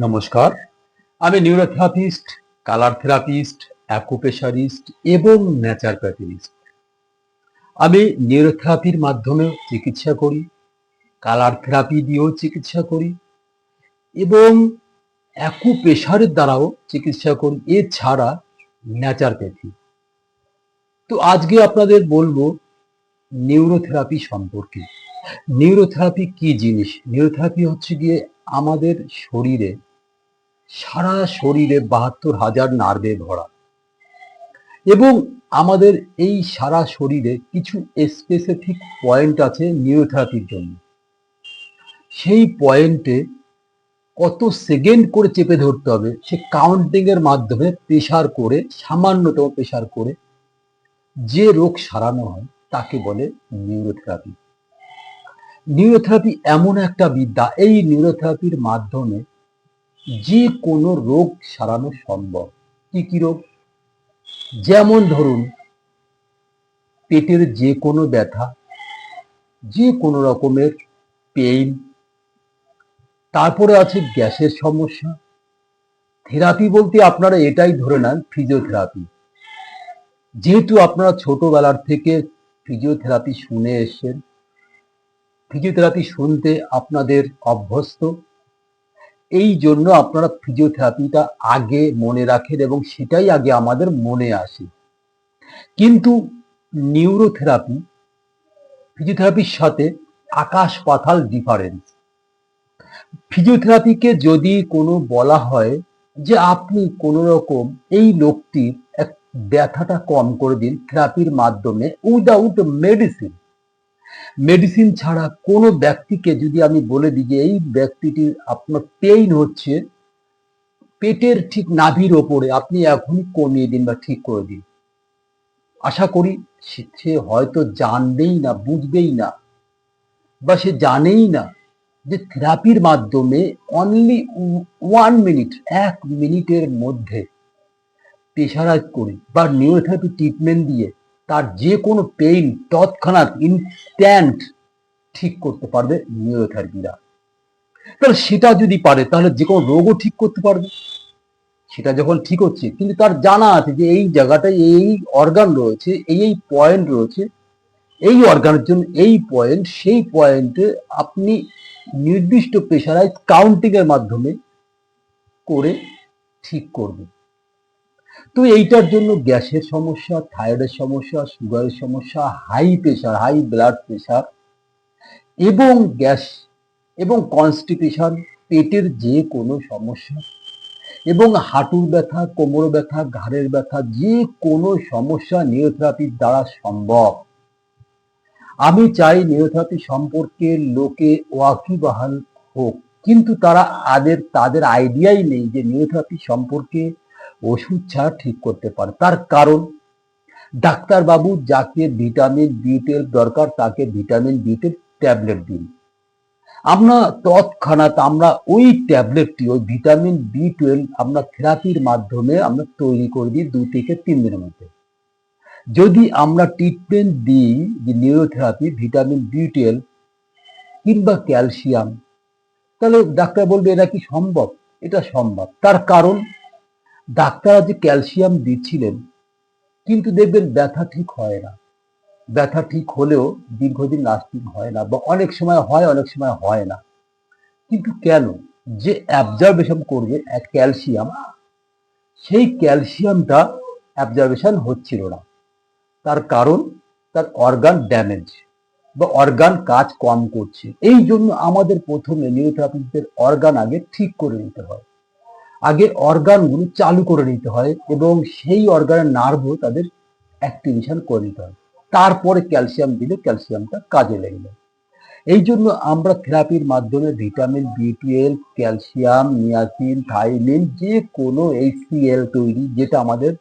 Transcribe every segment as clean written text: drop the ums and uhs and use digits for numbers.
নমস্কার, আমি নিউরোথেরাপিস্ট, colour therapist, অ্যাকুপ্রেশারিস্ট এবং ন্যাচারপ্যাথিস্ট। আমি নিউরোথেরাপির মাধ্যমে চিকিৎসা করি, কালার থেরাপি দিয়েও চিকিৎসা করি এবং অ্যাকুপ্রেশারের দ্বারাও চিকিৎসা করি, এছাড়া ন্যাচারপ্যাথি। তো আজকে আপনাদের বলবো নিউরোথেরাপি সম্পর্কে। নিউরোথেরাপি কি জিনিস? নিউরোথেরাপি হচ্ছে গিয়ে আমাদের শরীরে, সারা শরীরে ৭২,০০০ নার্ভে ভরা এবং আমাদের এই সারা শরীরে কিছু স্পেসিফিক পয়েন্ট আছে নিউরোথেরাপির জন্য। সেই পয়েন্টে কত সেকেন্ড করে চেপে ধরতে হবে সে কাউন্টিং এর মাধ্যমে প্রেসার করে, সামান্যতম প্রেসার করে যে রোগ সারানো হয় তাকে বলে নিউরোথেরাপি। নিউরোথেরাপি এমন একটা বিদ্যা, এই নিউরোথেরাপির মাধ্যমে যে কোনো রোগ সারানো সম্ভব। কি কি রোগ? যেমন ধরুন পেটের যে কোনো ব্যথা, যে কোনো রকমের পেইন, তারপরে আছে গ্যাসের সমস্যা। থেরাপি বলতে আপনারা এটাই ধরে নেন ফিজিওথেরাপি, যেহেতু আপনারা ছোটবেলার থেকে ফিজিওথেরাপি শুনে এসছেন, ফিজিওথেরাপি শুনতে আপনাদের অভ্যস্ত, এই জন্য আপনারা ফিজিওথেরাপিটা আগে মনে রাখেন এবং সেটাই আগে আমাদের মনে আসে। কিন্তু নিউরোথেরাপি ফিজিওথেরাপির সাথে আকাশ পাতাল ডিফারেন্স। ফিজিওথেরাপিকে যদি কোনো বলা হয় যে আপনি কোনো রকম এই লোকটির ব্যথাটা কম করে দিন থেরাপির মাধ্যমে উইদাউট মেডিসিন ছাড়া কোনো ব্যক্তিকে যদি আমি বলে দিই যে এই ব্যক্তিটির আপনার পেইন হচ্ছে পেটের ঠিক নাভির ওপরে, আপনি এখনই কমিয়ে দিন বা ঠিক করে দিন, আশা করি সে হয়তো জানবেই না, বুঝবেই না, বা সে জানেই না যে থেরাপির মাধ্যমে অনলি 1 মিনিট, 1 মিনিটের মধ্যে প্রেশারাইজ করে বা নিউরোথেরাপি ট্রিটমেন্ট দিয়ে তার যে কোনো পেইন তৎক্ষণাৎ ইনস্ট্যান্ট ঠিক করতে পারবে নিউরোথেরাপিরা। তাহলে সেটা যদি পারে তাহলে যে কোনো রোগও ঠিক করতে পারবে। সেটা যখন ঠিক হচ্ছে, কিন্তু তার জানা আছে যে এই জায়গাটায় এই অর্গান রয়েছে, এই পয়েন্ট রয়েছে, এই অর্গানের জন্য এই পয়েন্ট, সেই পয়েন্টে আপনি নির্দিষ্ট প্রেশারাইজ কাউন্টিং এর মাধ্যমে করে ঠিক করবে। তো এইটার জন্য গ্যাসের সমস্যা, থাইরয়েডের সমস্যা, সুগারের সমস্যা, high pressure, high blood pressure এবং গ্যাস এবং কনস্টিপেশন, পেটের যে কোনো সমস্যা এবং হাঁটুর ব্যথা, কোমর ব্যথা, ঘাড়ের ব্যথা, যে কোনো সমস্যা নিউরোথেরাপির দ্বারা সম্ভব। আমি চাই নিউরোথেরাপি সম্পর্কে লোকে ওয়াকিবহাল হোক, কিন্তু তাদের আইডিয়াই নেই যে নিউরোথেরাপি সম্পর্কে ওষুধ ছাড়া ঠিক করতে পারে। তার কারণ ডাক্তারবাবু যাকে ভিটামিন বি12 দরকার তাকে ভিটামিন বি12 ট্যাবলেট দিন, আমরা তৎক্ষণাৎ আমরা ওই ট্যাবলেটটি, ওই ভিটামিন বি12 আমরা থেরাপির মাধ্যমে আমরা তৈরি করে দিই 2 থেকে 3 দিনের মধ্যে। যদি আমরা ট্রিটমেন্ট দিই যে নিউরোথেরাপি ভিটামিন বি12 কিংবা ক্যালসিয়াম, তাহলে ডাক্তার বলবে এটা কি সম্ভব? এটা সম্ভব। তার কারণ ডাক্তাররা যে ক্যালসিয়াম দিচ্ছিলেন, কিন্তু দেখবেন ব্যথা ঠিক হয় না, ব্যথা ঠিক হলেও দীর্ঘদিন লাস্টিং হয় না, বা অনেক সময় হয়, অনেক সময় হয় না। কিন্তু কেন? যে অ্যাবজর্বেশন করবে এক ক্যালসিয়াম, সেই ক্যালসিয়ামটা অ্যাবজর্বেশন হচ্ছিল না। তার কারণ তার অর্গান ড্যামেজ বা অর্গান কাজ কম করছে। এই জন্য আমাদের প্রথমে নিউরোথেরাপিস্টদের অর্গান আগে ঠিক করে নিতে হয়, আগে অর্গানগুলো চালু করে নিতে হয় এবং সেই অর্গানের নার্ভও তাদের অ্যাক্টিভেশন করে নিতে হয়, তারপরে ক্যালসিয়াম দিলে ক্যালসিয়ামটা কাজে লেগে। এই জন্য আমরা থেরাপির মাধ্যমে ভিটামিন বি12, ক্যালসিয়াম, নিয়াসিন, থাইমিন, যে কোনো HCl তৈরি, যেটা আমাদের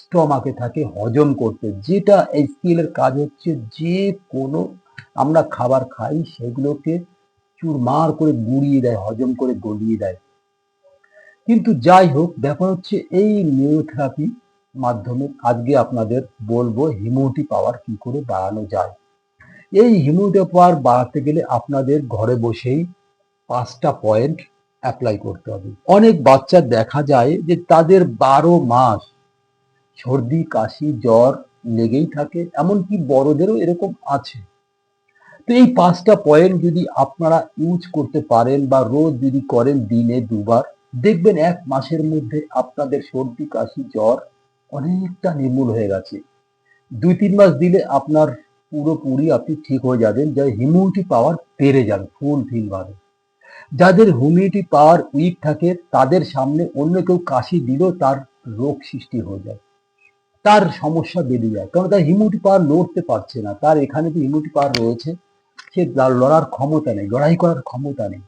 স্টমাকে থাকে হজম করতে, যেটা HCl এর কাজ হচ্ছে যে কোনো আমরা খাবার খাই সেগুলোকে চুরমার করে গুঁড়িয়ে দেয়, হজম করে গলিয়ে দেয়। কিন্তু যাই হোক, ব্যাপার হচ্ছে এই নিউরোথেরাপি মাধ্যমে আজকে আপনাদের বলবো হিউম্যানিটি পাওয়ার কি করে বাড়ানো যায়। এই হিউম্যানিটি পাওয়ার বাড়াতে গেলে আপনাদের ঘরে বসেই 5টা পয়েন্ট অ্যাপ্লাই করতে হবে। অনেক বাচ্চা দেখা যায় যে তাদের 12 মাস সর্দি কাশি জ্বর লেগেই থাকে, এমনকি বড়দেরও এরকম আছে। তো এই 5টা পয়েন্ট যদি আপনারা ইউজ করতে পারেন বা রোজ যদি করেন দিনে 2বার, দেখবেন 1 মাসের মধ্যে আপনাদের সর্দি কাশি জ্বর অনেকটা নির্মূল হয়ে গেছে। 2-3 মাস দিলে আপনার পুরোপুরি আপনি ঠিক হয়ে যাবেন, যে ইমিউনিটি পাওয়ার বেড়ে যাবে ফুলফিল ভাবে। যাদের ইমিউনিটি পাওয়ার উইক থাকে তাদের সামনে অন্য কেউ কাশি দিলেও তার রোগ সৃষ্টি হয়ে যায়, তার সমস্যা বেড়ে যায়, কারণ তার ইমিউনিটি পাওয়ার লড়তে পারছে না। তার এখানে যে ইমিউনিটি পাওয়ার রয়েছে, সে লড়ার ক্ষমতা নেই, লড়াই করার ক্ষমতা নেই।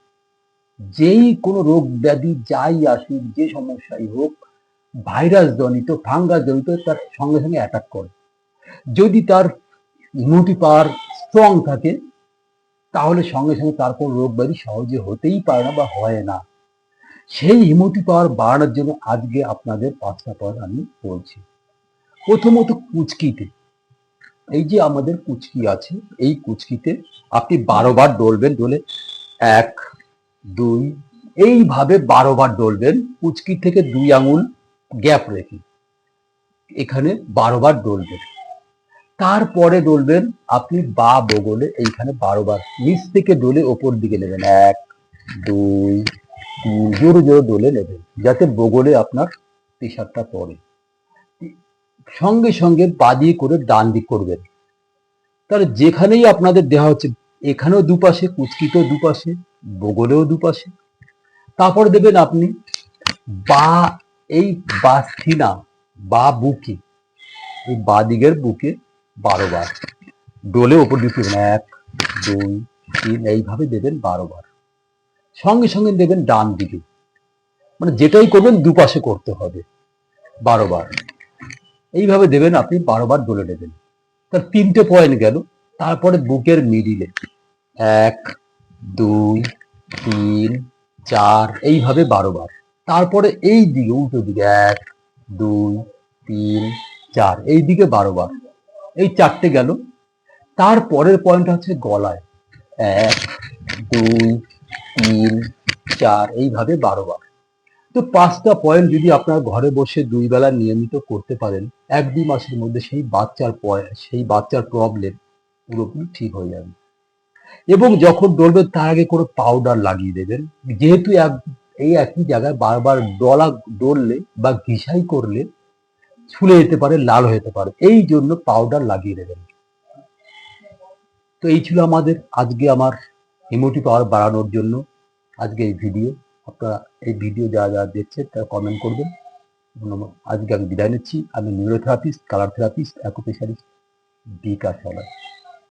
যেই কোনো রোগ ব্যাধি যাই আসুক, যে সমস্যাই হোক, ভাইরাস জনিত ফাঙ্গাস জনিত, তার সঙ্গে সঙ্গে অ্যাটাক করে। যদি তার ইমিউনিটি পাওয়ার স্ট্রং থাকে তাহলে সঙ্গে সঙ্গে তার কোনো রোগ ব্যাধি সহজে হতেই পারে না বা হয় না। সেই ইমিউনিটি পাওয়ার বাড়ানোর জন্য আজকে আপনাদের 5টা পয়েন্ট আমি বলছি। প্রথমত কুচকিতে, এই যে আমাদের কুচকি আছে, এই কুচকিতে আপনি 12বার ডলবেন। ডলে 1 2 এইভাবে 12বার ডলবেন, কুচকি থেকে 2 আঙুল গ্যাপ রেখে এখানে 12বার ডলবেন। তারপরে ডলবেন আপনি বা বগলে এইখানে 12বার, নিচ থেকে ডলে ওপর দিকে নেবেন। 1 2 3 জোরে জোরে ডলে নেবেন, যাতে বগলে আপনার প্রেশারটা পড়ে। সঙ্গে সঙ্গে বাদিয়ে করে ডান দিক করবেন। তাহলে যেখানেই আপনাদের দেওয়া হচ্ছে, এখানেও দুপাশে, কুচকিতেও দুপাশে, বগলেও দুপাশে। তারপরে দেবেন আপনি বা, এই বা সিনা বা বুকে, এই বা দিকের বুকে 12বার ডোলে ওপর দিকে 1 2 3 এইভাবে দেবেন 12বার। সঙ্গে সঙ্গে দেবেন ডান দিকে, মানে যেটাই করবেন দুপাশে করতে হবে 12বার। এইভাবে দেবেন, আপনি 12বার ডলে নেবেন। তার 3টে পয়েন্ট গেল। তারপরে বুকের মিডিলে 1 2 3 4 এইভাবে 12বার। তারপরে এই দিকে উল্টো দিকে 1 2 3 4 এই দিকে 12বার। এই 4টে গেল। তারপরের পয়েন্ট হচ্ছে গলায় 1 2 3 4 এইভাবে 12বার। তো 5টা পয়েন্ট যদি আপনার ঘরে বসে 2 বেলা নিয়মিত করতে পারেন, 1-2 মাসের মধ্যে সেই বাচ্চার প্রবলেম পুরোপুরি ঠিক হয়ে যাবে। এবং যখন ডলবেন তার আগে কোনো পাউডার লাগিয়ে দেবেন, যেহেতু এই একই জায়গায় বারবার ডললে বা ঘিসাই করলে ছুলে যেতে পারে, লাল হয়ে যেতে পারে, এই জন্য পাউডার লাগিয়ে দেবেন। তো এই ছিল আমাদের আজকে আমার ইমিউনিটি পাওয়ার বাড়ানোর জন্য আজকে এই ভিডিও। আপনারা এই ভিডিও যারা যারা দেখছেন তারা কমেন্ট করবেন। আজকে আমি বিদায় নিচ্ছি। আমি নিউরোথেরাপিস্ট, কালার থেরাপিস্ট, অ্যাকুপ্রেশারিস্ট বিকাশ সবাই।